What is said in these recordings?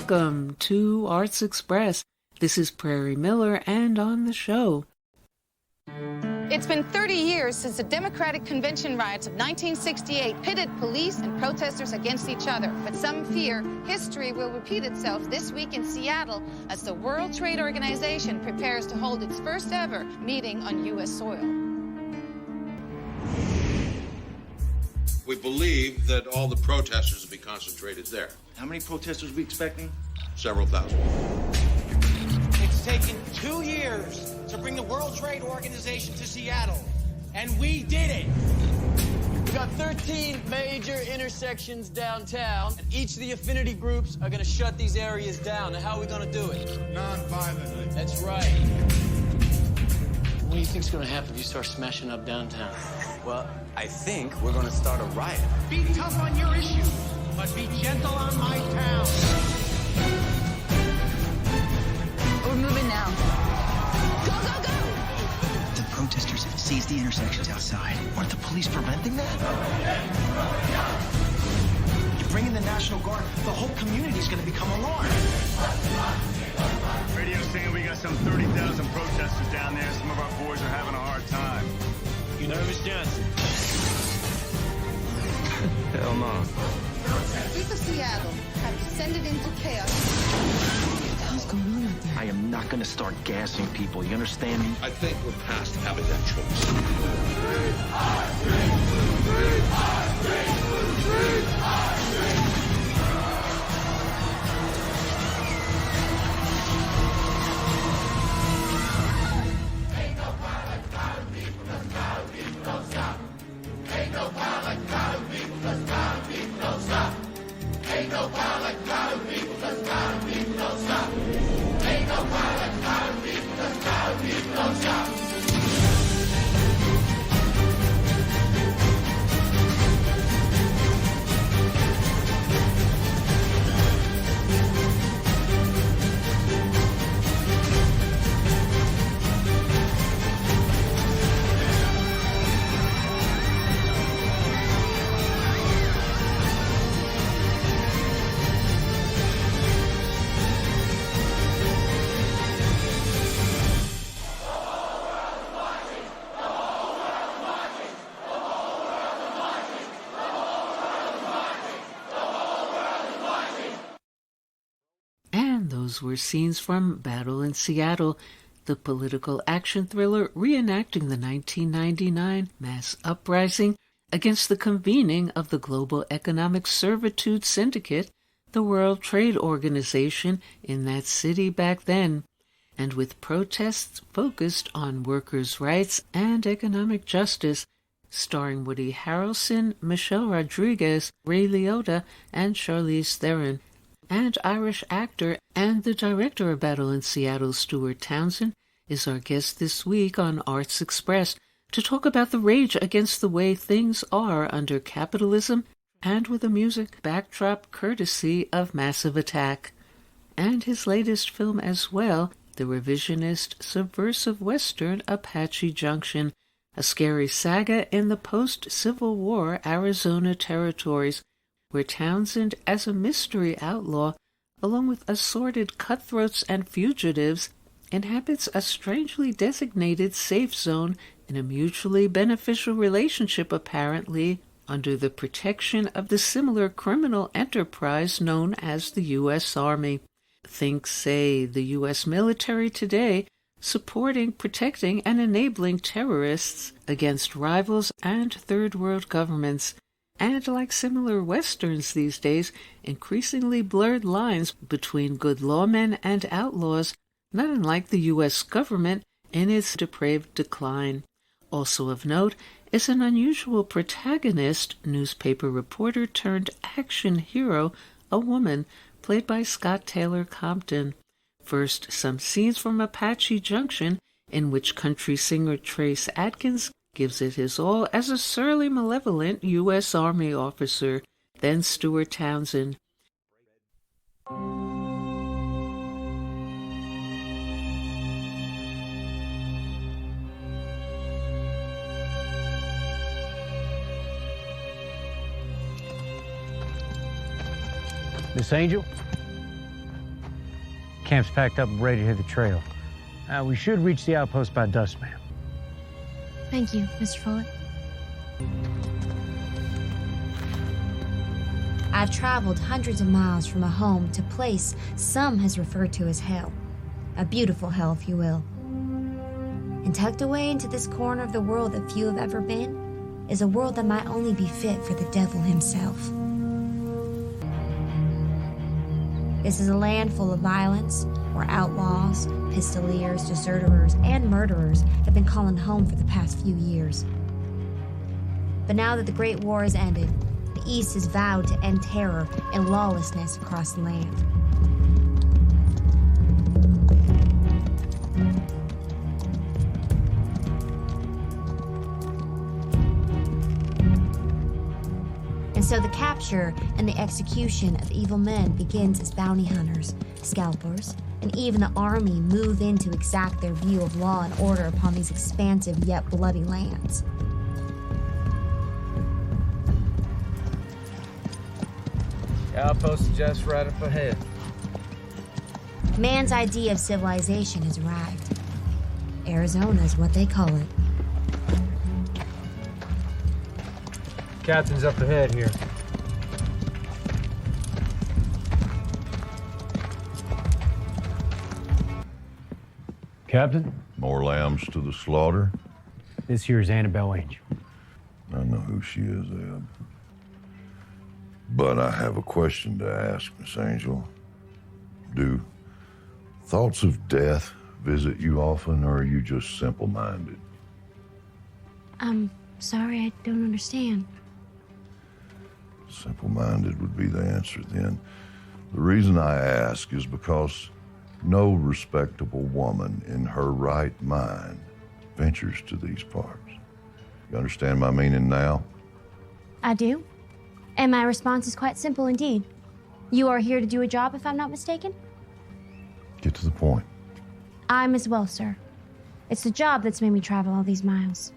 Welcome to Arts Express. This is Prairie Miller, and on the show. It's been 30 years since the Democratic Convention riots of 1968 pitted police and protesters against each other. But some fear history will repeat itself this week in Seattle as the World Trade Organization prepares to hold its first ever meeting on U.S. soil. We believe that all the protesters will be concentrated there. How many protesters are we expecting? Several thousand. It's taken 2 years to bring the World Trade Organization to Seattle, and we did it. We got 13 major intersections downtown, and each of the affinity groups are going to shut these areas down. Now, how are we going to do it? Non-violently. That's right. What do you think's going to happen if you start smashing up downtown? Well, I think we're going to start a riot. Be tough on your issues, but be gentle on my town. We're moving now. Go, go, go! The protesters have seized the intersections outside. Aren't the police preventing that? You bring in the National Guard, the whole community's going to become alarmed. Radio saying we got some 30,000 protesters down there. Some of our boys are having a hard time. You nervous, Johnson? Hell no. The streets of Seattle have descended into chaos. What's going on out there? I am not going to start gassing people. You understand me? I think we're past having that choice. Those were scenes from Battle in Seattle, the political action thriller reenacting the 1999 mass uprising against the convening of the Global Economic Servitude Syndicate, the World Trade Organization, in that city back then, and with protests focused on workers' rights and economic justice, starring Woody Harrelson, Michelle Rodriguez, Ray Liotta, and Charlize Theron. And Irish actor and the director of Battle in Seattle, Stuart Townsend, is our guest this week on Arts Express to talk about the rage against the way things are under capitalism and with a music backdrop courtesy of Massive Attack. And his latest film as well, the revisionist subversive western Apache Junction, a scary saga in the post-Civil War Arizona territories, where Townsend, as a mystery outlaw, along with assorted cutthroats and fugitives, inhabits a strangely designated safe zone in a mutually beneficial relationship, apparently, under the protection of the similar criminal enterprise known as the U.S. Army. Think, say, the U.S. military today, supporting, protecting, and enabling terrorists against rivals and third-world governments. And like similar westerns these days, increasingly blurred lines between good lawmen and outlaws, not unlike the U.S. government in its depraved decline. Also of note is an unusual protagonist, newspaper reporter turned action hero, a woman, played by Scott Taylor Compton. First, some scenes from Apache Junction, in which country singer Trace Adkins gives it his all as a surly, malevolent U.S. Army officer, then Stuart Townsend. Miss Angel? camp's packed up and ready to hit the trail. We should reach the outpost by dusk, ma'am. Thank you, Mr. Fuller. I've traveled hundreds of miles from a home to a place some has referred to as hell. A beautiful hell, if you will. And tucked away into this corner of the world that few have ever been is a world that might only be fit for the devil himself. This is a land full of violence, where outlaws, pistoliers, deserters, and murderers have been calling home for the past few years. But now that the Great War has ended, the East has vowed to end terror and lawlessness across the land. And so the capture and the execution of evil men begins as bounty hunters, scalpers, and even the army move in to exact their view of law and order upon these expansive yet bloody lands. The outpost is just right up ahead. Man's idea of civilization has arrived. Arizona is what they call it. Captain's up ahead here. Captain? More lambs to the slaughter? This here's Annabelle Angel. I know who she is, Eb. But I have a question to ask, Miss Angel. Do thoughts of death visit you often, or are you just simple-minded? I'm sorry, I don't understand. Simple-minded would be the answer, then. The reason I ask is because no respectable woman in her right mind ventures to these parts. You understand my meaning now? I do. And my response is quite simple indeed. You are here to do a job, if I'm not mistaken? Get to the point. I'm as well, sir. It's the job that's made me travel all these miles.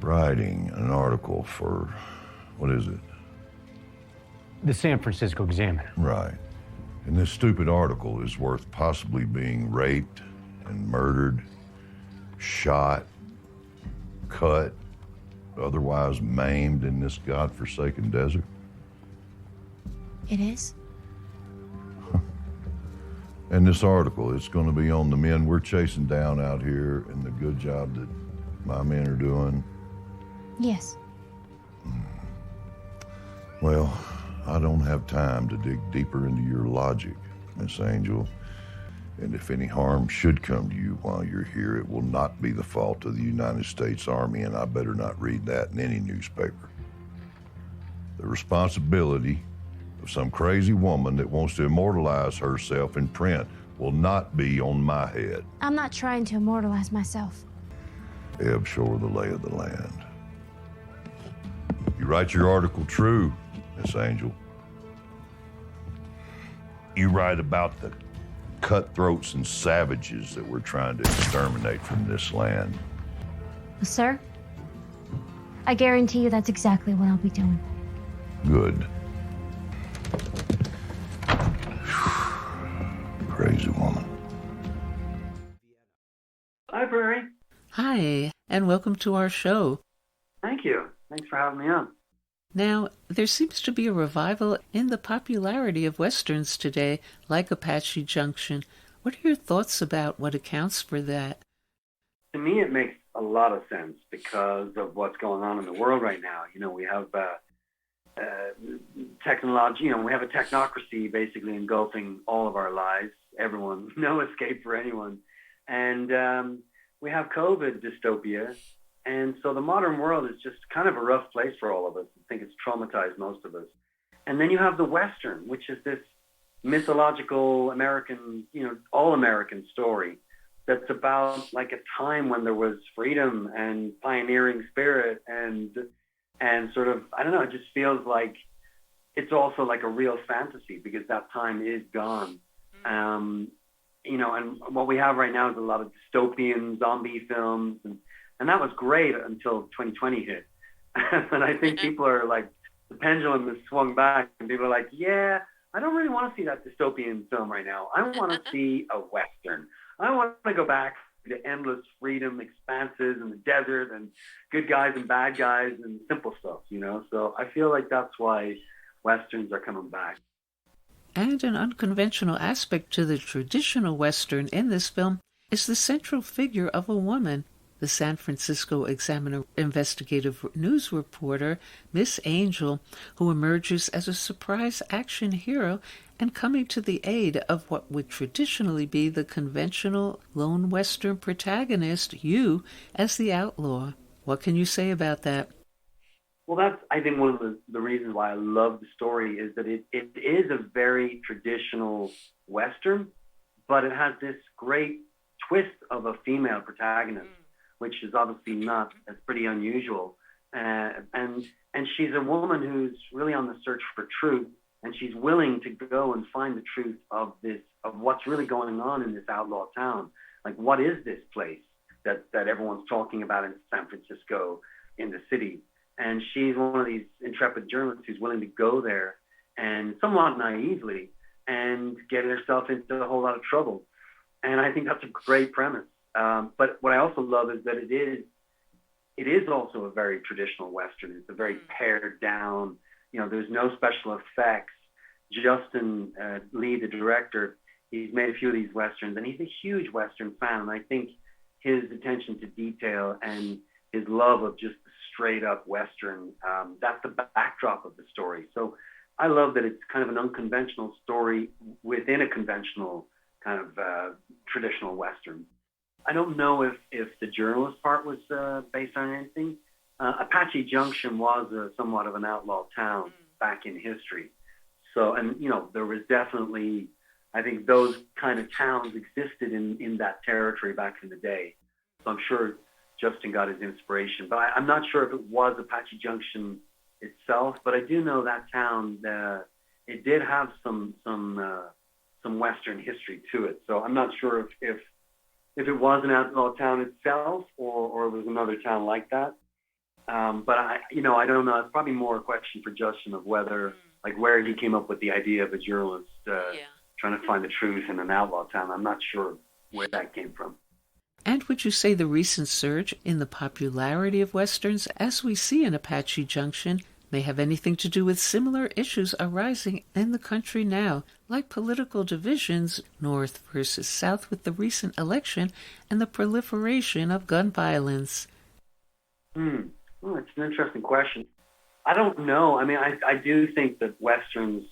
Writing an article for, what is it? The San Francisco Examiner. Right. And this stupid article is worth possibly being raped and murdered, shot, cut, otherwise maimed in this godforsaken desert. It is? And this article, it's going to be on the men we're chasing down out here and the good job that my men are doing. Yes. Well, I don't have time to dig deeper into your logic, Miss Angel. And if any harm should come to you while you're here, it will not be the fault of the United States Army, and I better not read that in any newspaper. The responsibility of some crazy woman that wants to immortalize herself in print will not be on my head. I'm not trying to immortalize myself. Ebb Shore, the lay of the land. You write your article true, Miss Angel. You write about the cutthroats and savages that we're trying to exterminate from this land. Well, sir, I guarantee you that's exactly what I'll be doing. Good. Crazy woman. Hi, Prairie. Hi, and welcome to our show. Thank you. Thanks for having me on. Now, there seems to be a revival in the popularity of Westerns today, like Apache Junction. What are your thoughts about what accounts for that? To me, it makes a lot of sense because of what's going on in the world right now. You know, we have technology, you know, we have a technocracy basically engulfing all of our lives, everyone, no escape for anyone. And we have COVID dystopia. And so the modern world is just kind of a rough place for all of us. I think it's traumatized most of us. And then you have the Western, which is this mythological American, you know, all-American story that's about like a time when there was freedom and pioneering spirit and sort of, I don't know, it just feels like it's also like a real fantasy because that time is gone. You know, and what we have right now is a lot of dystopian zombie films and that was great until 2020 hit. And I think people are like, the pendulum has swung back and people are like, yeah, I don't really want to see that dystopian film right now. I want to see a Western. I want to go back to endless freedom, expanses, and the desert, and good guys and bad guys, and simple stuff, you know? So I feel like that's why Westerns are coming back. And an unconventional aspect to the traditional Western in this film is the central figure of a woman. The San Francisco Examiner investigative news reporter, Miss Angel, who emerges as a surprise action hero and coming to the aid of what would traditionally be the conventional lone Western protagonist, you, as the outlaw. What can you say about that? Well, that's, I think, one of the reasons why I love the story is that it is a very traditional Western, but it has this great twist of a female protagonist, which is obviously not, that's pretty unusual. And she's a woman who's really on the search for truth, and she's willing to go and find the truth of what's really going on in this outlaw town. Like, what is this place that everyone's talking about in San Francisco, in the city? And she's one of these intrepid journalists who's willing to go there and somewhat naively and get herself into a whole lot of trouble. And I think that's a great premise. But what I also love is that it is also a very traditional Western. It's a very pared down, you know, there's no special effects. Justin Lee, the director, he's made a few of these Westerns, and he's a huge Western fan. And I think his attention to detail and his love of just the straight up Western, that's the backdrop of the story. So I love that it's kind of an unconventional story within a conventional kind of traditional Western. I don't know if the journalist part was based on anything. Apache Junction was somewhat of an outlaw town back in history. So, and, you know, there was definitely, I think those kind of towns existed in that territory back in the day. So I'm sure Justin got his inspiration. But I'm not sure if it was Apache Junction itself, but I do know that town, it did have some Western history to it. So I'm not sure if it was an outlaw town itself or it was another town like that. But I don't know. It's probably more a question for Justin of whether, like, where he came up with the idea of a journalist trying to find the truth in an outlaw town. I'm not sure where that came from. And would you say the recent surge in the popularity of Westerns, as we see in Apache Junction, may have anything to do with similar issues arising in the country now, like political divisions, North versus South with the recent election and the proliferation of gun violence? Well, it's an interesting question. I don't know. I mean, I do think that Westerns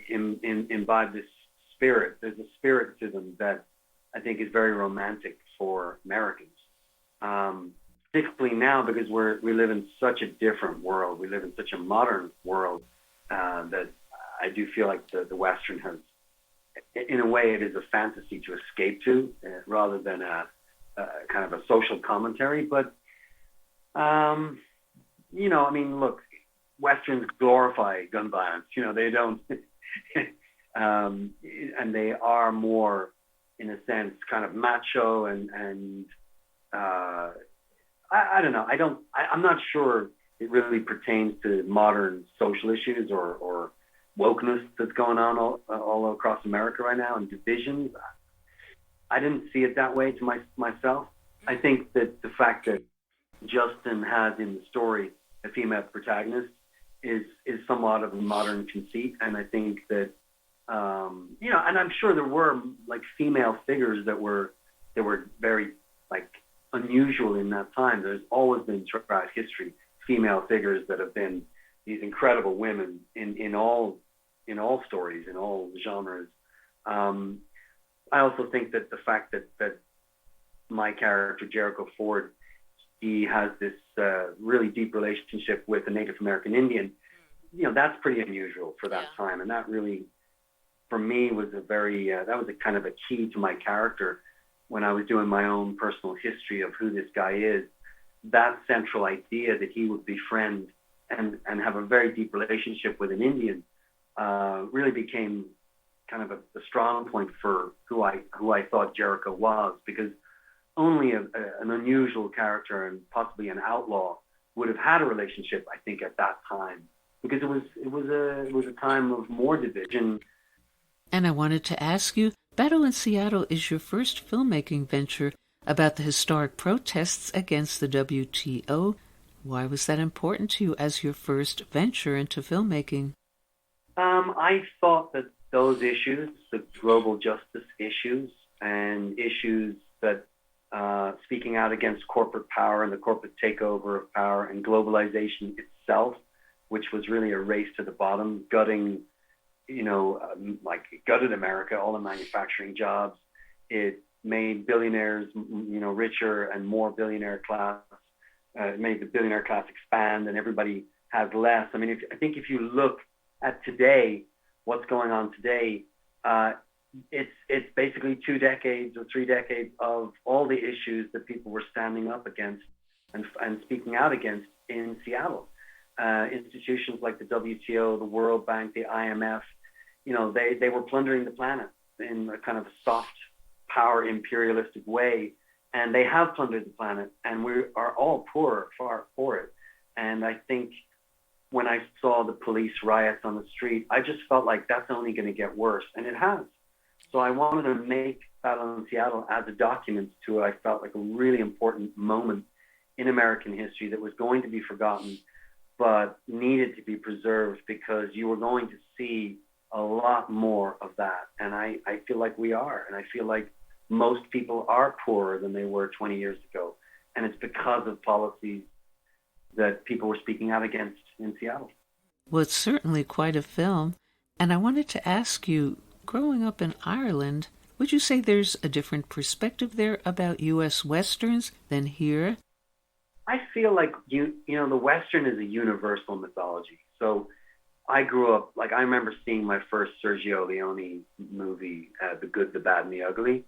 imbibe this spirit. There's a spirit to them that I think is very romantic for Americans. Particularly now because we live in such a different world. We live in such a modern world that I do feel like the Western has, in a way, it is a fantasy to escape to rather than a kind of a social commentary. But, you know, I mean, look, Westerns glorify gun violence. You know, they don't, and they are more, in a sense, kind of macho and I don't know. I'm not sure it really pertains to modern social issues or wokeness that's going on all across America right now and divisions. I didn't see it that way to myself. I think that the fact that Justin has in the story a female protagonist is somewhat of a modern conceit. And I think that, you know, and I'm sure there were like female figures that were very like unusual in that time. There's always been throughout history female figures that have been these incredible women in all stories, in all genres. I also think that the fact that my character Jericho Ford, he has this really deep relationship with a Native American Indian, you know, that's pretty unusual for that time, and that really, for me, was a very that was a kind of a key to my character. When I was doing my own personal history of who this guy is, that central idea that he would befriend and have a very deep relationship with an Indian really became kind of a strong point for who I thought Jericho was, because only an unusual character and possibly an outlaw would have had a relationship, I think, at that time, because it was a time of more division And I wanted to ask you, Battle in Seattle is your first filmmaking venture about the historic protests against the WTO. Why was that important to you as your first venture into filmmaking? I thought that those issues, the global justice issues and issues that speaking out against corporate power and the corporate takeover of power and globalization itself, which was really a race to the bottom, gutting, like it gutted America, all the manufacturing jobs. It made billionaires, richer and more billionaire class. It made the billionaire class expand and everybody has less. I mean, I think if you look at today, what's going on today, it's basically 2 decades or 3 decades of all the issues that people were standing up against and speaking out against in Seattle. Institutions like the WTO, the World Bank, the IMF, they were plundering the planet in a kind of soft power imperialistic way. And they have plundered the planet, and we are all far for it. And I think when I saw the police riots on the street, I just felt like that's only going to get worse, and it has. So I wanted to make Battle in Seattle as a document to what I felt like a really important moment in American history that was going to be forgotten, but needed to be preserved because you were going to see a lot more of that. And I feel like we are, and I feel like most people are poorer than they were 20 years ago. And it's because of policies that people were speaking out against in Seattle. Well, it's certainly quite a film. And I wanted to ask you, growing up in Ireland, would you say there's a different perspective there about U.S. Westerns than here? I feel like, the Western is a universal mythology. So I grew up, I remember seeing my first Sergio Leone movie, The Good, the Bad, and the Ugly.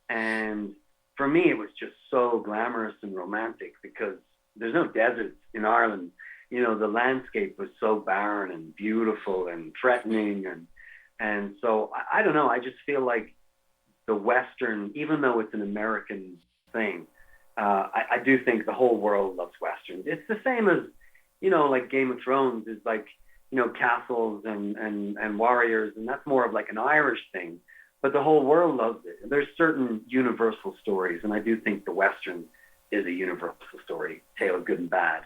And for me, it was just so glamorous and romantic because there's no deserts in Ireland. The landscape was so barren and beautiful and threatening. And so I don't know. I just feel like the Western, even though it's an American thing, I do think the whole world loves Westerns. It's the same as, like Game of Thrones is like, castles and warriors. And that's more of like an Irish thing. But the whole world loves it. There's certain universal stories, and I do think the Western is a universal story, tale of good and bad.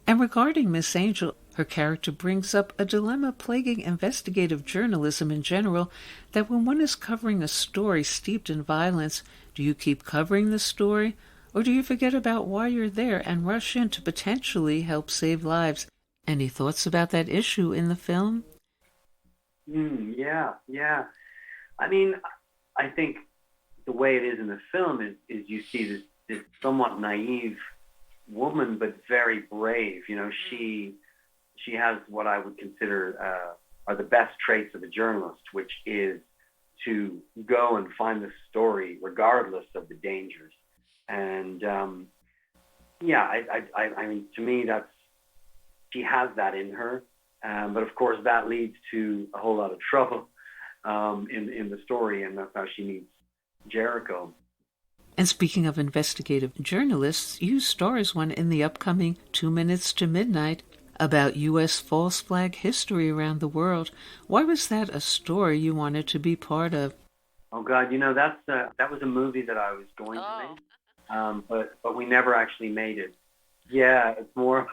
And regarding Miss Angel, her character brings up a dilemma plaguing investigative journalism in general, that when one is covering a story steeped in violence, do you keep covering the story, or do you forget about why you're there and rush in to potentially help save lives? Any thoughts about that issue in the film? Yeah. I mean, I think the way it is in the film is you see this somewhat naive woman, but very brave. She has what I would consider are the best traits of a journalist, which is to go and find the story regardless of the dangers. And I mean, to me, she has that in her. But of course, that leads to a whole lot of trouble in the story, and that's how she meets Jericho. And speaking of investigative journalists, you star as one in the upcoming 2 Minutes to Midnight about U.S. false flag history around the world. Why was that a story you wanted to be part of? Oh God, that was a movie that I was going to make, but we never actually made it. Yeah, it's more.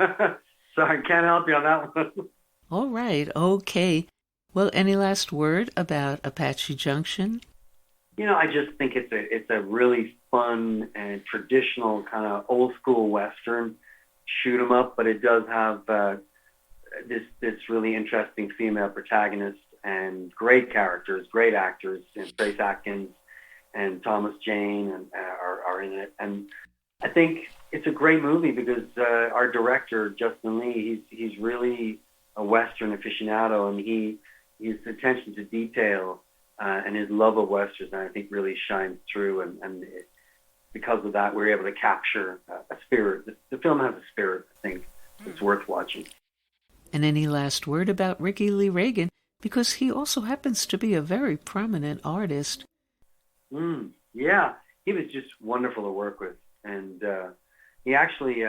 Sorry, can't help you on that one. All right, okay. Well, any last word about Apache Junction? I just think it's a really fun and traditional kind of old school Western shoot 'em up, but it does have this really interesting female protagonist and great characters, great actors, Trace Atkins and Thomas Jane are in it. And I think it's a great movie because our director, Justin Lee, he's really a Western aficionado, and his attention to detail and his love of Westerns, I think, really shines through. And because of that, we're able to capture a spirit. The film has a spirit, I think. It's worth watching. And any last word about Ricky Lee Reagan? Because he also happens to be a very prominent artist. Yeah, he was just wonderful to work with. And he actually...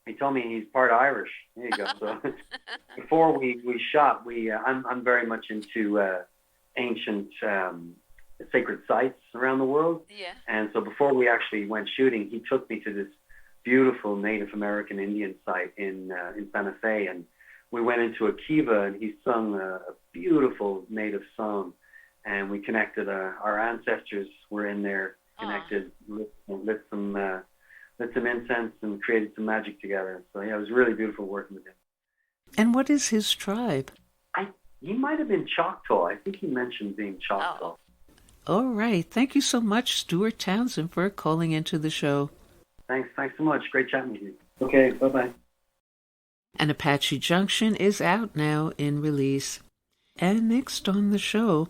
he told me he's part Irish. There you go. So before we shot, I'm very much into ancient sacred sites around the world. Yeah. And so before we actually went shooting, he took me to this beautiful Native American Indian site in Santa Fe, and we went into a kiva, and he sung a beautiful native song, and we connected. Our ancestors were in there, connected, lit some incense, and created some magic together. So yeah, it was really beautiful working with him. And what is his tribe? He might have been Choctaw. I think he mentioned being Choctaw. All right. Thank you so much, Stuart Townsend, for calling into the show. Thanks so much. Great chatting with you. Okay, bye-bye. And Apache Junction is out now in release. And next on the show...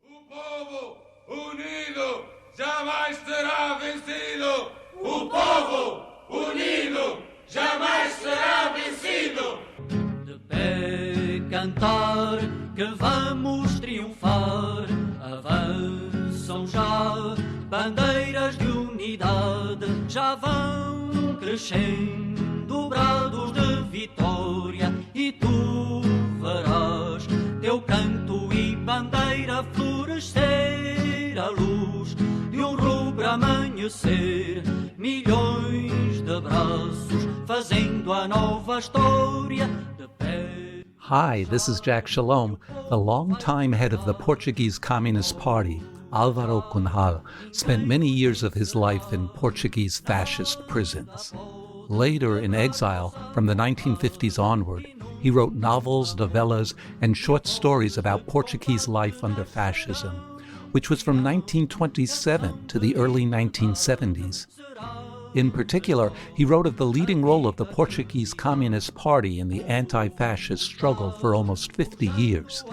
O povo unido jamais será vencido. O povo unido jamais será vencido. De pé cantar que vamos triunfar. Avançam já bandeiras de unidade. Já vão crescendo brados de vitória. E tu verás teu canto e bandeira florescer à luz de rubro amanhecer. Milhões de braços fazendo a nova história de pé. Hi, this is Jack Shalom. The longtime head of the Portuguese Communist Party, Álvaro Cunhal, spent many years of his life in Portuguese fascist prisons. Later, in exile, from the 1950s onward, he wrote novels, novellas, and short stories about Portuguese life under fascism, which was from 1927 to the early 1970s. In particular, he wrote of the leading role of the Portuguese Communist Party in the anti-fascist struggle for almost 50 years.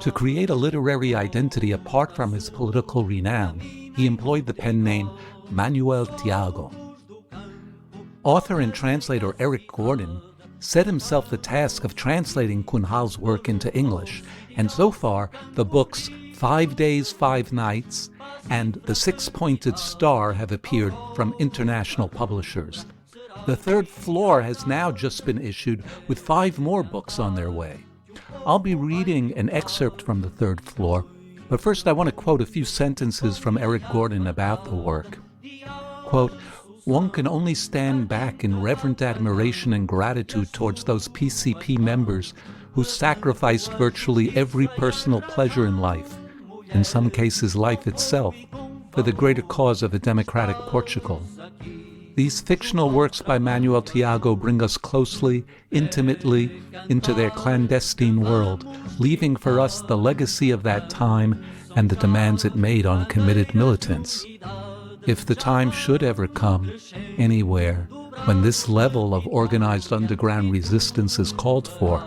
To create a literary identity apart from his political renown, he employed the pen name Manuel Tiago. Author and translator Eric Gordon set himself the task of translating Cunhal's work into English, and so far the books 5 Days, 5 Nights and The Six-Pointed Star have appeared from international publishers. The Third Floor has now just been issued with 5 more books on their way. I'll be reading an excerpt from The Third Floor, but first I want to quote a few sentences from Eric Gordon about the work. Quote, "One can only stand back in reverent admiration and gratitude towards those PCP members who sacrificed virtually every personal pleasure in life, in some cases life itself, for the greater cause of a democratic Portugal. These fictional works by Manuel Tiago bring us closely, intimately, into their clandestine world, leaving for us the legacy of that time and the demands it made on committed militants. If the time should ever come, anywhere, when this level of organized underground resistance is called for,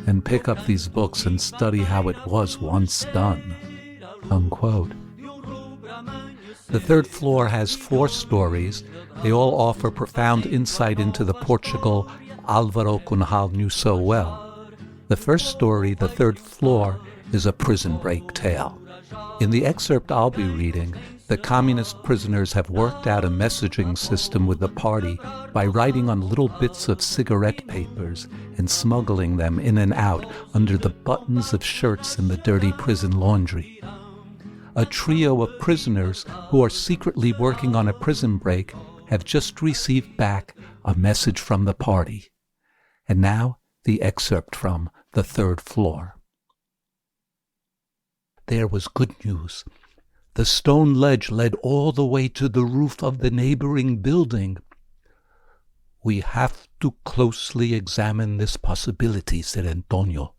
then pick up these books and study how it was once done." Unquote. The Third Floor has 4 stories. They all offer profound insight into the Portugal Álvaro Cunhal knew so well. The first story, The Third Floor, is a prison break tale. In the excerpt I'll be reading, the communist prisoners have worked out a messaging system with the party by writing on little bits of cigarette papers and smuggling them in and out under the buttons of shirts in the dirty prison laundry. A trio of prisoners who are secretly working on a prison break have just received back a message from the party. And now, the excerpt from The Third Floor. There was good news. The stone ledge led all the way to the roof of the neighboring building. "We have to closely examine this possibility," said Antonio.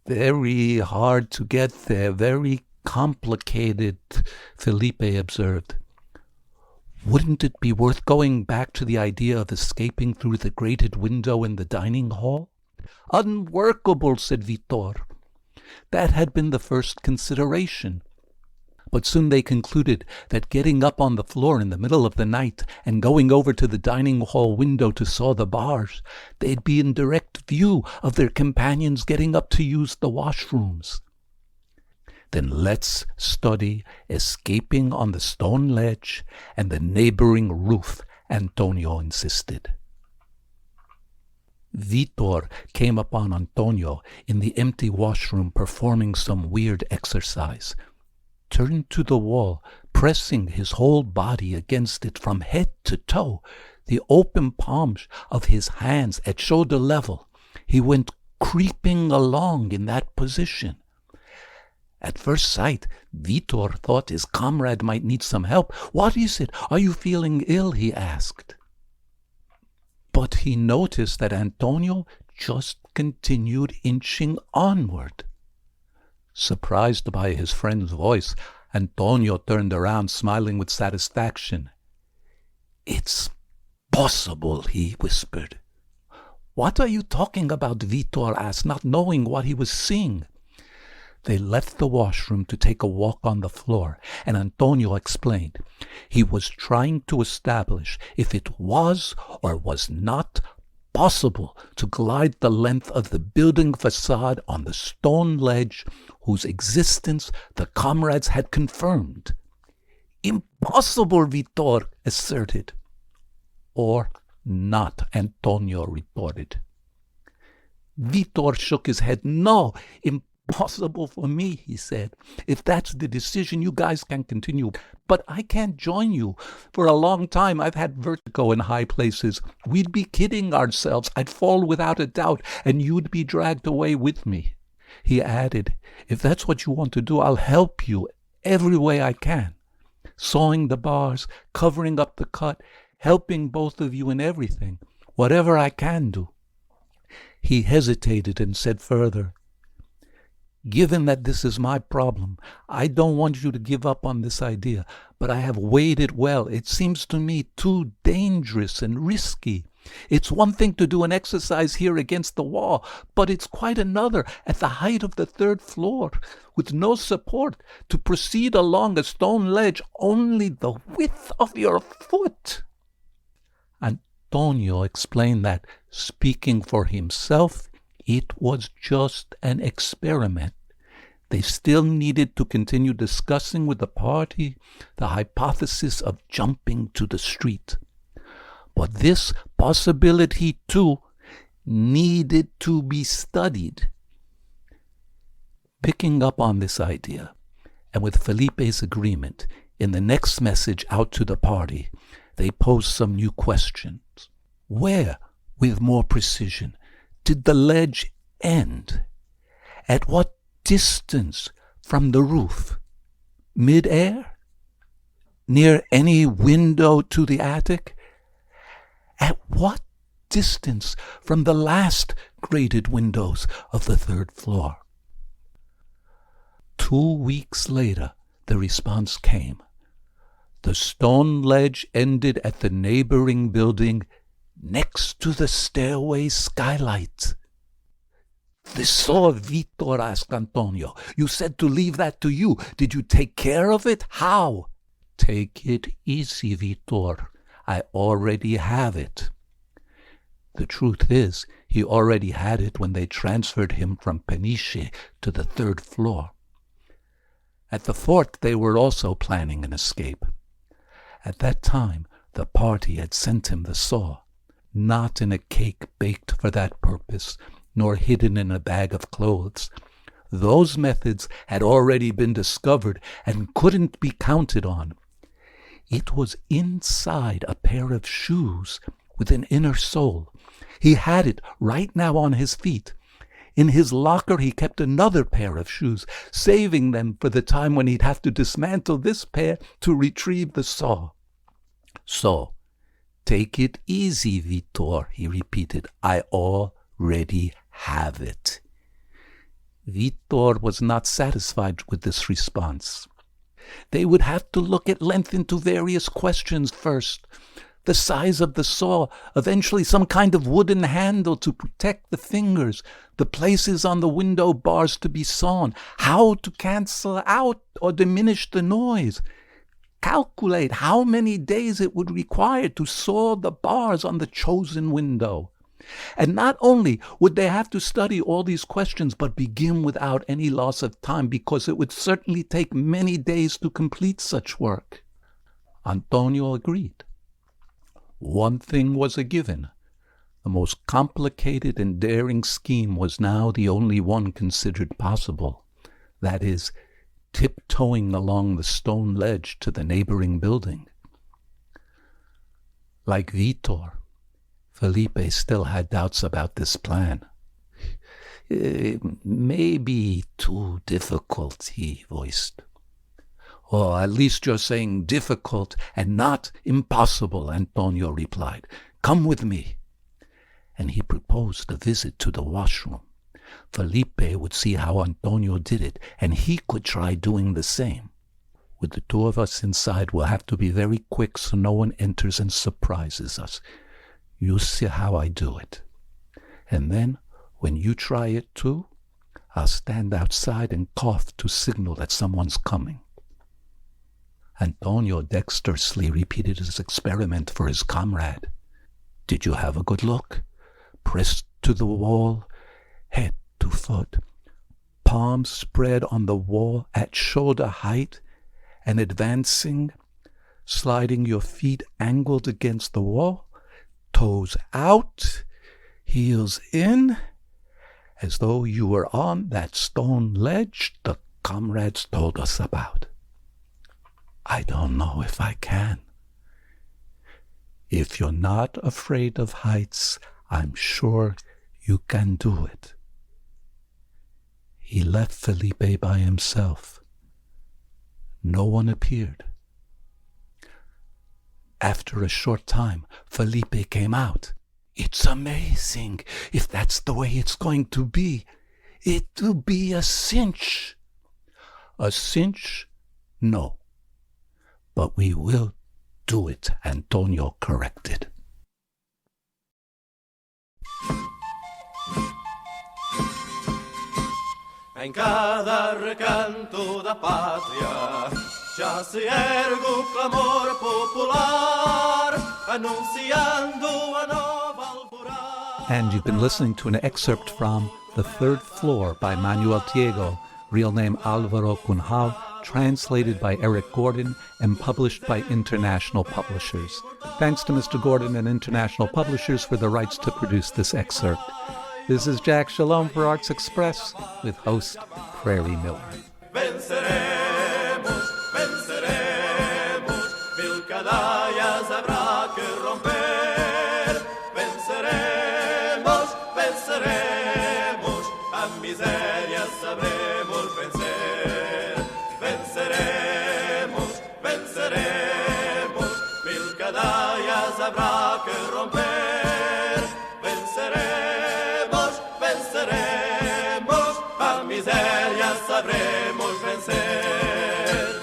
"Very hard to get there, very complicated," Felipe observed. "Wouldn't it be worth going back to the idea of escaping through the grated window in the dining hall?" "Unworkable," said Vitor. That had been the first consideration. But soon they concluded that getting up on the floor in the middle of the night and going over to the dining hall window to saw the bars, they'd be in direct view of their companions getting up to use the washrooms. "Then let's study escaping on the stone ledge and the neighboring roof," Antonio insisted. Vitor came upon Antonio in the empty washroom performing some weird exercise. Turned to the wall, pressing his whole body against it from head to toe, the open palms of his hands at shoulder level. He went creeping along in that position. At first sight, Vitor thought his comrade might need some help. "What is it? Are you feeling ill?" he asked. But he noticed that Antonio just continued inching onward. Surprised by his friend's voice, Antonio turned around, smiling with satisfaction. "It's possible," he whispered. "What are you talking about?" Vitor asked, not knowing what he was seeing. They left the washroom to take a walk on the floor, and Antonio explained. He was trying to establish if it was or was not possible to glide the length of the building facade on the stone ledge whose existence the comrades had confirmed. "Impossible," Vitor asserted. "Or not," Antonio retorted. Vitor shook his head. "No, impossible for me," he said. "If that's the decision, you guys can continue. But I can't join you. For a long time, I've had vertigo in high places. We'd be kidding ourselves. I'd fall without a doubt, and you'd be dragged away with me." He added, "If that's what you want to do, I'll help you every way I can. Sawing the bars, covering up the cut, helping both of you in everything. Whatever I can do." He hesitated and said further, "Given that this is my problem, I don't want you to give up on this idea, but I have weighed it well. It seems to me too dangerous and risky. It's one thing to do an exercise here against the wall, but it's quite another at the height of the 3rd floor, with no support, to proceed along a stone ledge only the width of your foot." Antonio explained that, speaking for himself, it was just an experiment. They still needed to continue discussing with the party the hypothesis of jumping to the street. But this possibility, too, needed to be studied. Picking up on this idea, and with Felipe's agreement, in the next message out to the party, they posed some new questions. Where, with more precision, did the ledge end? At what distance from the roof? Mid-air? Near any window to the attic? At what distance from the last grated windows of the 3rd floor? 2 weeks later, the response came. The stone ledge ended at the neighboring building next to the stairway skylight. "The saw," Vitor asked Antonio. "You said to leave that to you. Did you take care of it? How?" "Take it easy, Vitor. I already have it." The truth is, he already had it when they transferred him from Peniche to the 3rd floor. At the fort, they were also planning an escape. At that time, the party had sent him the saw, not in a cake baked for that purpose, nor hidden in a bag of clothes. Those methods had already been discovered and couldn't be counted on. It was inside a pair of shoes with an inner sole. He had it right now on his feet. In his locker he kept another pair of shoes, saving them for the time when he'd have to dismantle this pair to retrieve the saw. "So, take it easy, Vitor," he repeated. "I already have it." Vitor was not satisfied with this response. They would have to look at length into various questions first. The size of the saw, eventually some kind of wooden handle to protect the fingers, the places on the window bars to be sawn, how to cancel out or diminish the noise. Calculate how many days it would require to saw the bars on the chosen window. And not only would they have to study all these questions, but begin without any loss of time, because it would certainly take many days to complete such work. Antonio agreed. One thing was a given. The most complicated and daring scheme was now the only one considered possible. That is, tiptoeing along the stone ledge to the neighboring building. Like Vitor, Felipe still had doubts about this plan. It may be too difficult, he voiced. "Oh, at least you're saying difficult and not impossible," Antonio replied. "Come with me." And he proposed a visit to the washroom. Felipe would see how Antonio did it, and he could try doing the same. With the two of us inside, we'll have to be very quick so no one enters and surprises us. You see how I do it. And then, when you try it too, I'll stand outside and cough to signal that someone's coming. Antonio dexterously repeated his experiment for his comrade. Did you have a good look? Pressed to the wall, head to foot, palms spread on the wall at shoulder height, and advancing, sliding your feet angled against the wall, toes out, heels in, as though you were on that stone ledge the comrades told us about. I don't know if I can. If you're not afraid of heights, I'm sure you can do it. He left Felipe by himself. No one appeared. After a short time, Felipe came out. It's amazing. If that's the way it's going to be, it'll be a cinch. A cinch? No. But we will do it, Antonio corrected. Em cada recanto da pátria já se ergue o clamor popular, anunciando a nova alvorada. And you've been listening to an excerpt from The Third Floor by Manuel Tiago, real name Álvaro Cunhal, translated by Eric Gordon and published by International Publishers. Thanks to Mr. Gordon and International Publishers for the rights to produce this excerpt. This is Jack Shalom for Arts Express with host Prairie Miller. Venceremos, venceremos, mil cadallas habrá que romper. Venceremos, venceremos, a miseria sabremos vencer. Venceremos, venceremos, mil cadallas habrá que romper. Venceremos, venceremos, a miseria sabremos vencer.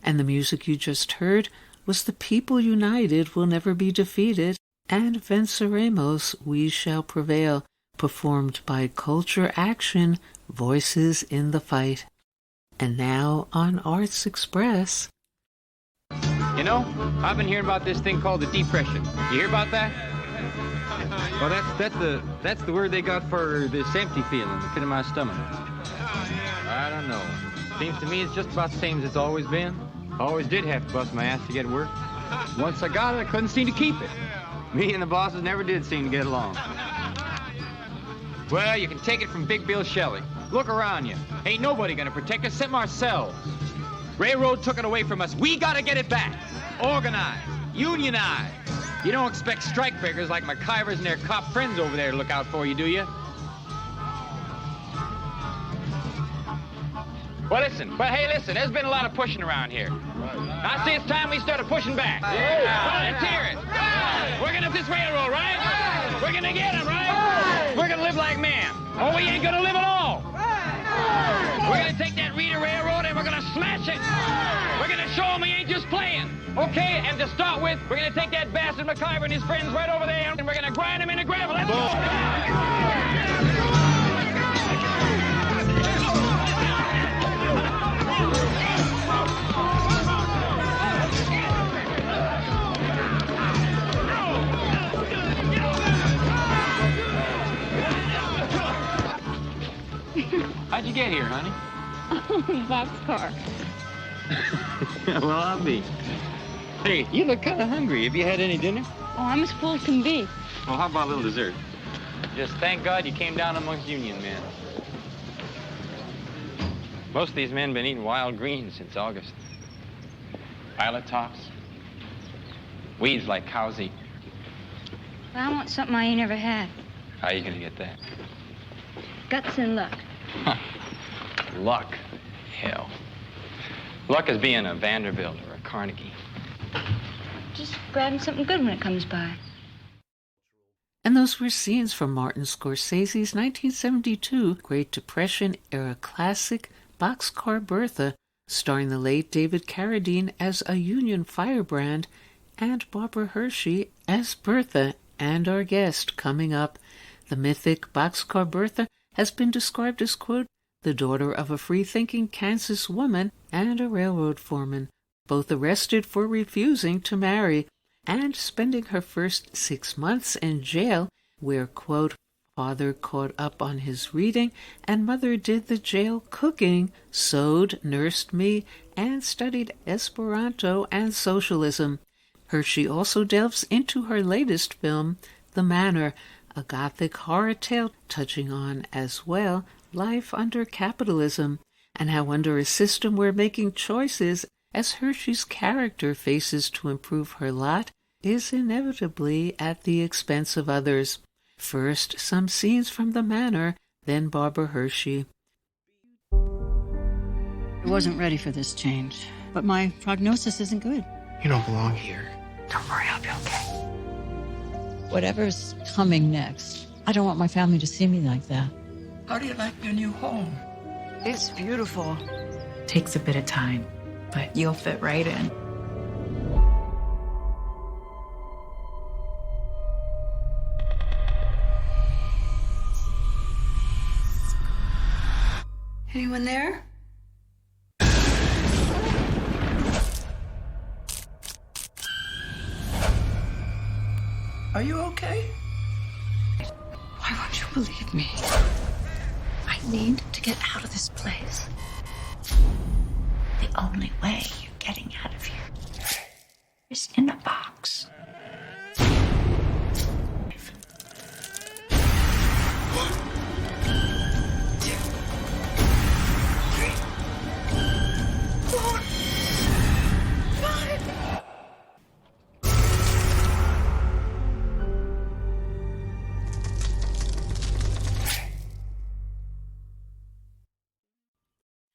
And the music you just heard was The People United Will Never Be Defeated and Venceremos, We Shall Prevail, performed by Culture Action, Voices in the Fight. And now on Arts Express. You know, I've been hearing about this thing called the Depression. You hear about that? Well, that's the word they got for this empty feeling in the pit of my stomach. I don't know. Seems to me it's just about the same as it's always been. Always did have to bust my ass to get work. Once I got it, I couldn't seem to keep it. Me and the bosses never did seem to get along. Well, you can take it from Big Bill Shelley. Look around you. Ain't nobody gonna protect us except ourselves. Railroad took it away from us. We gotta get it back. Organize. Unionize. You don't expect strikebreakers like McIvers and their cop friends over there to look out for you, do you? Well, hey, listen, there's been a lot of pushing around here. I say it's time we started pushing back. Yeah. Let's hear it. Right. We're gonna have this railroad, right? Right. We're gonna get them, right? Right. We're gonna live like men. Or we ain't gonna live at all. Right. We're gonna take that Reeder Railroad and we're gonna smash it. Right. We're gonna show them we ain't just playing. Okay, and to start with, we're gonna take that bastard McIver and his friends right over there and we're gonna grind them into gravel. Let's go. How'd you get here, honey? Boxcar. Well, I'll be. Hey, you look kind of hungry. Have you had any dinner? Oh, I'm as full as can be. Well, how about a little dessert? Just thank God you came down amongst Union men. Most of these men been eating wild greens since August. Violet tops. Weeds like cows eat. Well, I want something I ain't ever had. How are you gonna get that? Guts and luck. Luck. Hell. Luck is being a Vanderbilt or a Carnegie. Just grabbing something good when it comes by. And those were scenes from Martin Scorsese's 1972 Great Depression-era classic Boxcar Bertha, starring the late David Carradine as a Union firebrand and Barbara Hershey as Bertha. And our guest coming up, the mythic Boxcar Bertha has been described as, quote, the daughter of a free-thinking Kansas woman and a railroad foreman, both arrested for refusing to marry, and spending her first 6 months in jail, where, quote, father caught up on his reading, and mother did the jail cooking, sewed, nursed me, and studied Esperanto and socialism. Hershey also delves into her latest film, The Manor, a gothic horror tale touching on, as well, life under capitalism, and how under a system we're making choices as Hershey's character faces to improve her lot is inevitably at the expense of others. First, some scenes from The Manor, then Barbara Hershey. I wasn't ready for this change, but my prognosis isn't good. You don't belong here. Don't worry, I'll be okay. Whatever's coming next, I don't want my family to see me like that. How do you like your new home? It's beautiful. Takes a bit of time, but you'll fit right in. Anyone there? Are you okay? Why won't you believe me? I need to get out of this place. The only way you're getting out of here is in a box.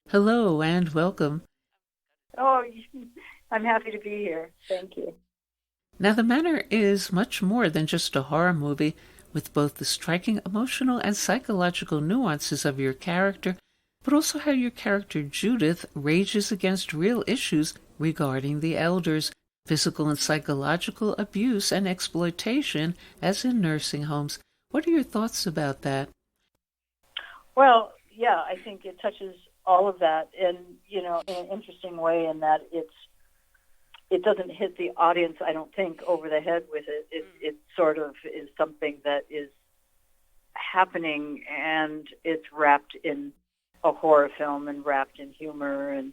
Hello and welcome. Oh, I'm happy to be here. Thank you. Now, The Manor is much more than just a horror movie, with both the striking emotional and psychological nuances of your character, but also how your character Judith rages against real issues regarding the elders, physical and psychological abuse and exploitation, as in nursing homes. What are your thoughts about that? Well, yeah, I think it touches all of that in an interesting way, in that it doesn't hit the audience, I don't think, over the head with it. It sort of is something that is happening, and it's wrapped in a horror film and wrapped in humor, and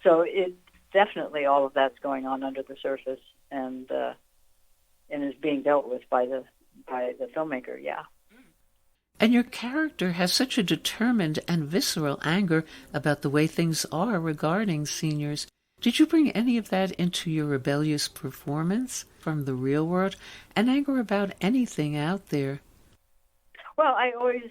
so it definitely, all of that's going on under the surface, and is being dealt with by the filmmaker. Yeah. And your character has such a determined and visceral anger about the way things are regarding seniors. Did you bring any of that into your rebellious performance from the real world, and anger about anything out there? Well, I always,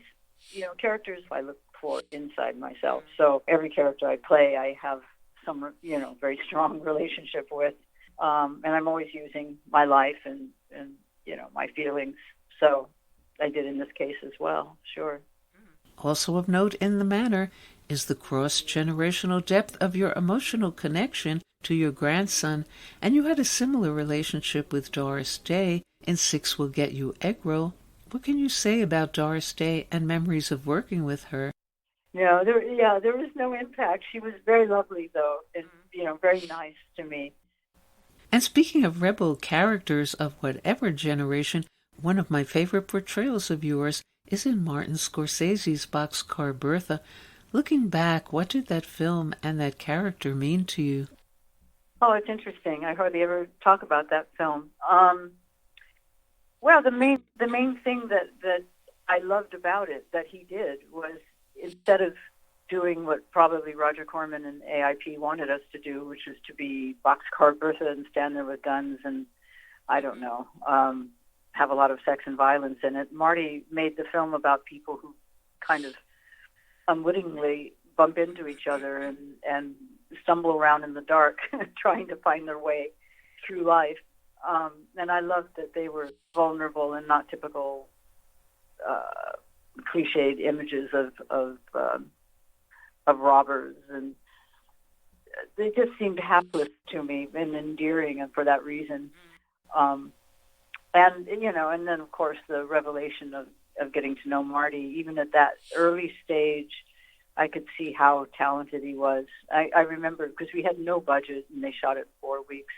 characters I look for inside myself. So every character I play, I have some, very strong relationship with. And I'm always using my life and my feelings. So I did in this case as well, sure. Also of note in The Manor is the cross-generational depth of your emotional connection to your grandson, and you had a similar relationship with Doris Day in Six Will Get You Egg Roll. What can you say about Doris Day and memories of working with her? No, there was no impact. She was very lovely, though, and, very nice to me. And speaking of rebel characters of whatever generation, one of my favorite portrayals of yours is in Martin Scorsese's Boxcar Bertha. Looking back, what did that film and that character mean to you? Oh, it's interesting. I hardly ever talk about that film. Well, the main thing that I loved about it that he did was, instead of doing what probably Roger Corman and AIP wanted us to do, which was to be Boxcar Bertha and stand there with guns and, I don't know, have a lot of sex and violence in it, Marty made the film about people who kind of unwittingly bump into each other and stumble around in the dark trying to find their way through life. And I loved that they were vulnerable and not typical cliched images of robbers, and they just seemed hapless to me and endearing, and for that reason. And and then of course the revelation of getting to know Marty, even at that early stage, I could see how talented he was. I remember, because we had no budget and they shot it 4 weeks,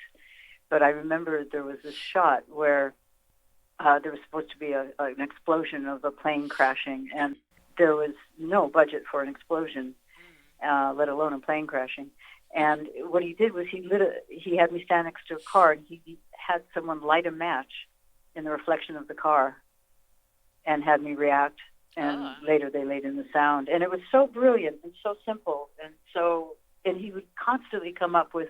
but I remember there was this shot where there was supposed to be an explosion of a plane crashing, and there was no budget for an explosion, let alone a plane crashing. And what he did was he had me stand next to a car, and he had someone light a match in the reflection of the car and had me react. And later they laid in the sound. And it was so brilliant and so simple. And he would constantly come up with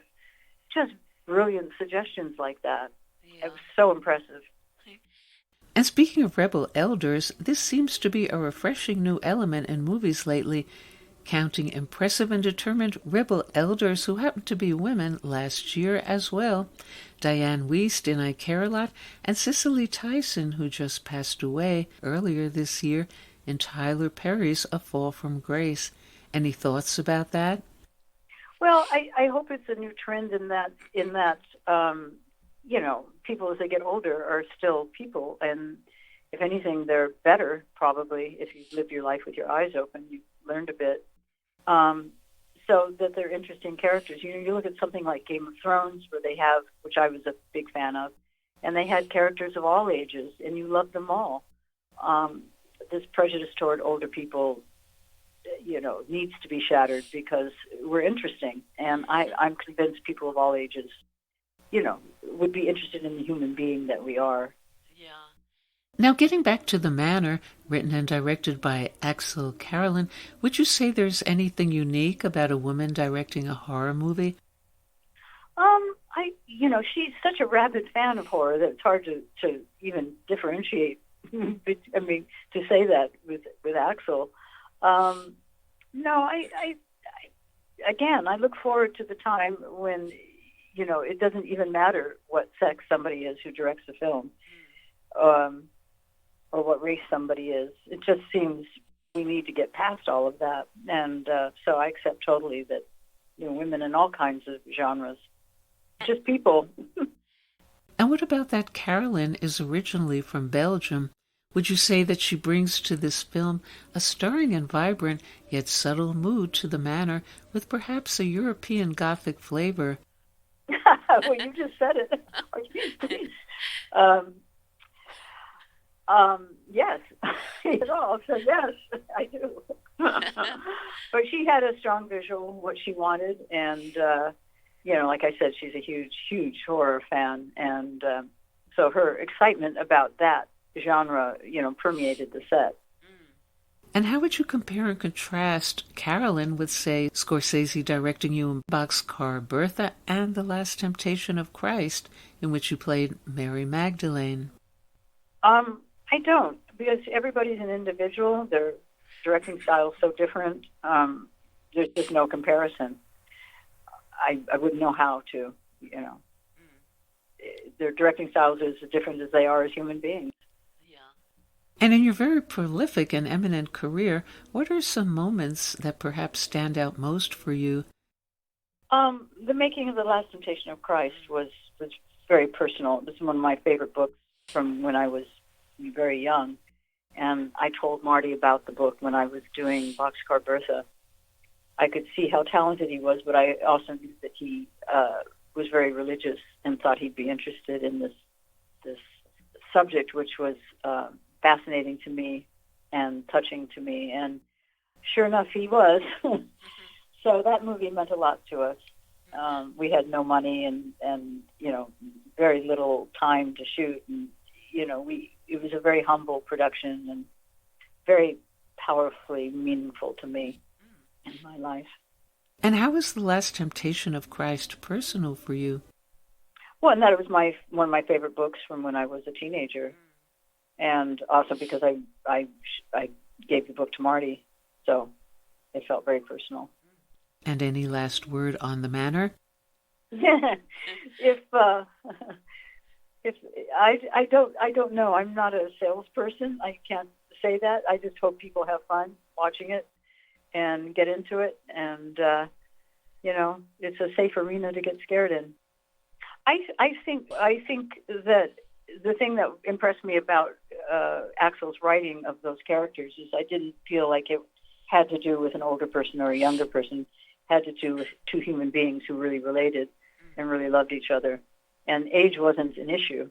just brilliant suggestions like that. Yeah. It was so impressive. And speaking of rebel elders, this seems to be a refreshing new element in movies lately, counting impressive and determined rebel elders who happen to be women last year as well. Diane Wiest in I Care a Lot, and Cicely Tyson, who just passed away earlier this year in Tyler Perry's A Fall from Grace. Any thoughts about that? Well, I hope it's a new trend in that people as they get older are still people, and if anything, they're better probably if you live your life with your eyes open. You've learned a bit. So that they're interesting characters. You look at something like Game of Thrones, where they have, which I was a big fan of, and they had characters of all ages, and you love them all. This prejudice toward older people, needs to be shattered because we're interesting, and I'm convinced people of all ages, would be interested in the human being that we are. Now, getting back to The Manor, written and directed by Axel Carolyn, would you say there's anything unique about a woman directing a horror movie? She's such a rabid fan of horror that it's hard to even differentiate. I mean, to say that with Axel. I look forward to the time when, it doesn't even matter what sex somebody is who directs a film. Or what race somebody is. It just seems we need to get past all of that. And so I accept totally that, women in all kinds of genres, just people. And what about that Carolyn is originally from Belgium? Would you say that she brings to this film a stirring and vibrant yet subtle mood to The Manor with perhaps a European Gothic flavor? Well, you just said it. Yes, so yes, I do. But she had a strong visual of what she wanted, and like I said, she's a huge horror fan, and so her excitement about that genre, permeated the set. And how would you compare and contrast Carolyn with, say, Scorsese directing you in Boxcar Bertha and The Last Temptation of Christ, in which you played Mary Magdalene? I don't, because everybody's an individual. Their directing style is so different. There's just no comparison. I wouldn't know how to, Their directing styles are as different as they are as human beings. And in your very prolific and eminent career, what are some moments that perhaps stand out most for you? The making of The Last Temptation of Christ was very personal. It was one of my favorite books from when I was very young, and I told Marty about the book when I was doing Boxcar Bertha. I could see how talented he was, but I also knew that he was very religious and thought he'd be interested in this subject, which was fascinating to me and touching to me, and sure enough, he was. So that movie meant a lot to us. We had no money and very little time to shoot, and it was a very humble production and very powerfully meaningful to me in my life. And how was The Last Temptation of Christ personal for you? Well, and that was one of my favorite books from when I was a teenager, and also because I gave the book to Marty, so it felt very personal. And any last word on the Manor? If I don't know. I'm not a salesperson. I can't say that. I just hope people have fun watching it and get into it, and it's a safe arena to get scared in. I think that the thing that impressed me about Axel's writing of those characters is I didn't feel like it had to do with an older person or a younger person. It had to do with two human beings who really related and really loved each other, and age wasn't an issue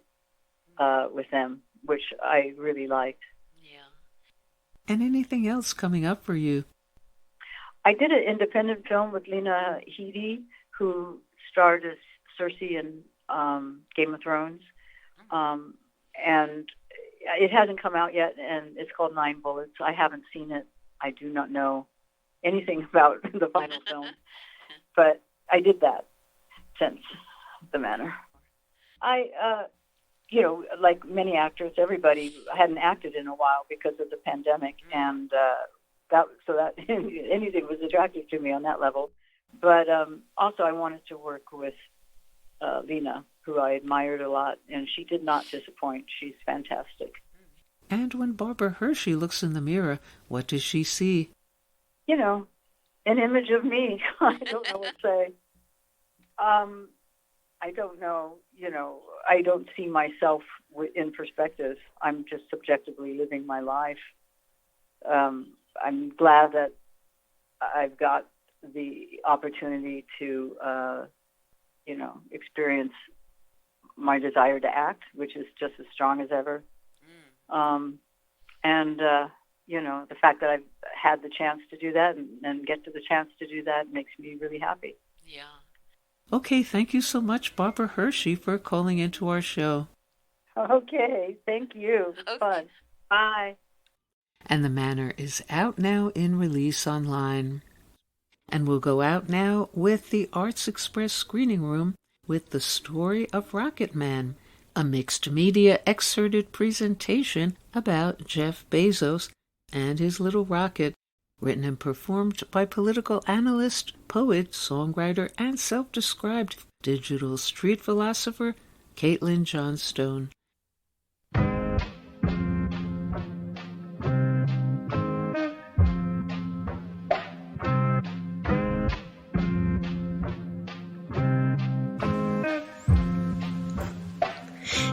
with them, which I really liked. And anything else coming up for you? I did an independent film with Lena Headey, who starred as Cersei in Game of Thrones. And it hasn't come out yet, and it's called 9 Bullets. I haven't seen it. I do not know anything about the final film. But I did that since The Manor. Like many actors, everybody hadn't acted in a while because of the pandemic, and that anything was attractive to me on that level. But also I wanted to work with Lena, who I admired a lot, and she did not disappoint. She's fantastic. And when Barbara Hershey looks in the mirror, what does she see? An image of me. I don't know what to say. I don't know, I don't see myself in perspective. I'm just subjectively living my life. I'm glad that I've got the opportunity to, experience my desire to act, which is just as strong as ever. The fact that I've had the chance to do that and get to the chance to do that makes me really happy. Yeah. Okay, thank you so much, Barbara Hershey, for calling into our show. Okay, thank you. It was fun. Bye. And The Manor is out now in release online. And we'll go out now with the Arts Express screening room with The Story of Rocket Man, a mixed media excerpted presentation about Jeff Bezos and his little rocket, written and performed by political analyst, poet, songwriter, and self-described digital street philosopher Caitlin Johnstone.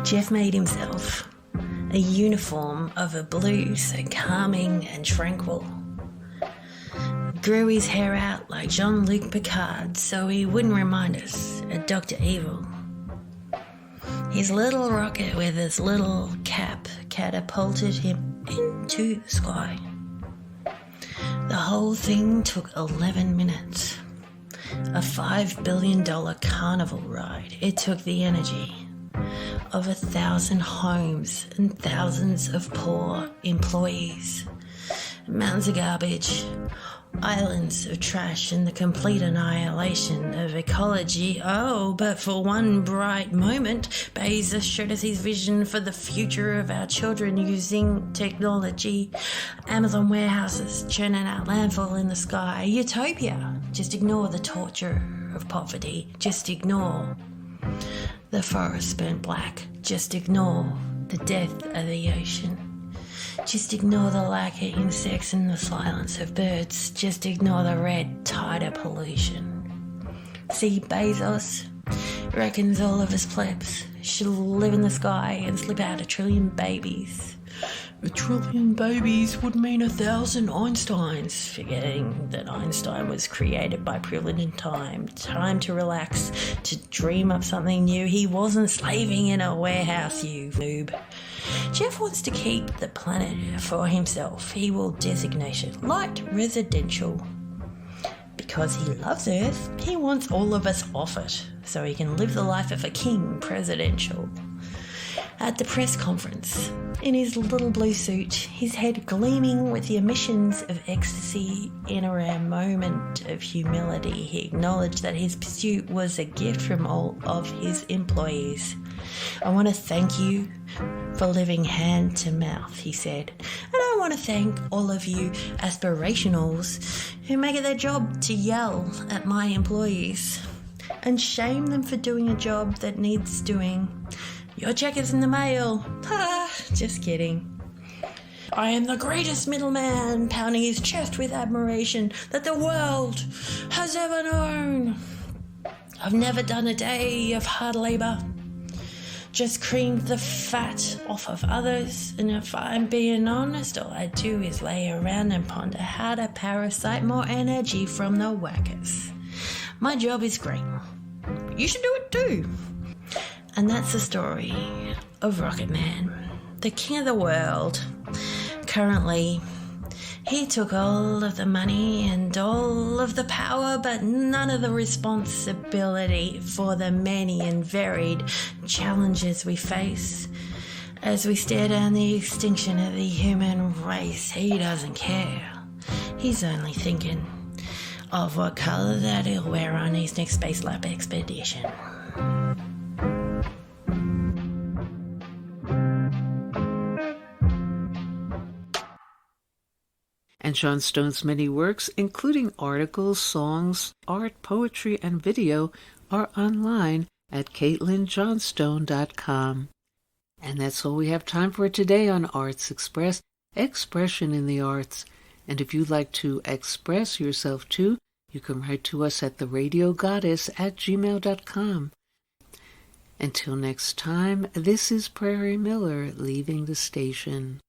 Jeff made himself a uniform of a blue so calming and tranquil. Grew his hair out like Jean-Luc Picard so he wouldn't remind us of Dr. Evil. His little rocket with his little cap catapulted him into the sky. The whole thing took 11 minutes. A $5 billion carnival ride. It took the energy of 1,000 homes and thousands of poor employees, mountains of garbage, islands of trash, and the complete annihilation of ecology. Oh, but for one bright moment, Bezos showed us his vision for the future of our children using technology. Amazon warehouses churning out landfall in the sky. Utopia. Just ignore the torture of poverty. Just ignore the forest burnt black. Just ignore the death of the ocean. Just ignore the lack of insects and the silence of birds. Just ignore the red tide of pollution. See, Bezos reckons all of his plebs should live in the sky and slip out 1 trillion babies. 1 trillion babies would mean 1,000 Einsteins, forgetting that Einstein was created by privilege and time. Time to relax, to dream up something new. He wasn't slaving in a warehouse, you noob. Jeff wants to keep the planet for himself. He will designate it light residential. Because he loves Earth, he wants all of us off it, so he can live the life of a king presidential. at the press conference in his little blue suit, his head gleaming with the emissions of ecstasy. In a rare moment of humility, he acknowledged that his pursuit was a gift from all of his employees. "I want to thank you for living hand to mouth," he said. "And I want to thank all of you aspirationals who make it their job to yell at my employees and shame them for doing a job that needs doing. Your check is in the mail." Ha! Just kidding. "I am the greatest middleman," pounding his chest with admiration, "that the world has ever known. I've never done a day of hard labor, just creamed the fat off of others, and if I'm being honest, all I do is lay around and ponder how to parasite more energy from the workers. My job is great. You should do it too." And that's the story of Rocket Man, the king of the world. Currently, he took all of the money and all of the power, but none of the responsibility for the many and varied challenges we face as we stare down the extinction of the human race. He doesn't care. He's only thinking of what color that he'll wear on his next space lab expedition. And John Stone's many works, including articles, songs, art, poetry, and video, are online at CaitlinJohnstone.com. And that's all we have time for today on Arts Express, Expression in the Arts. And if you'd like to express yourself too, you can write to us at theradiogoddess@gmail.com. Until next time, this is Prairie Miller leaving the station.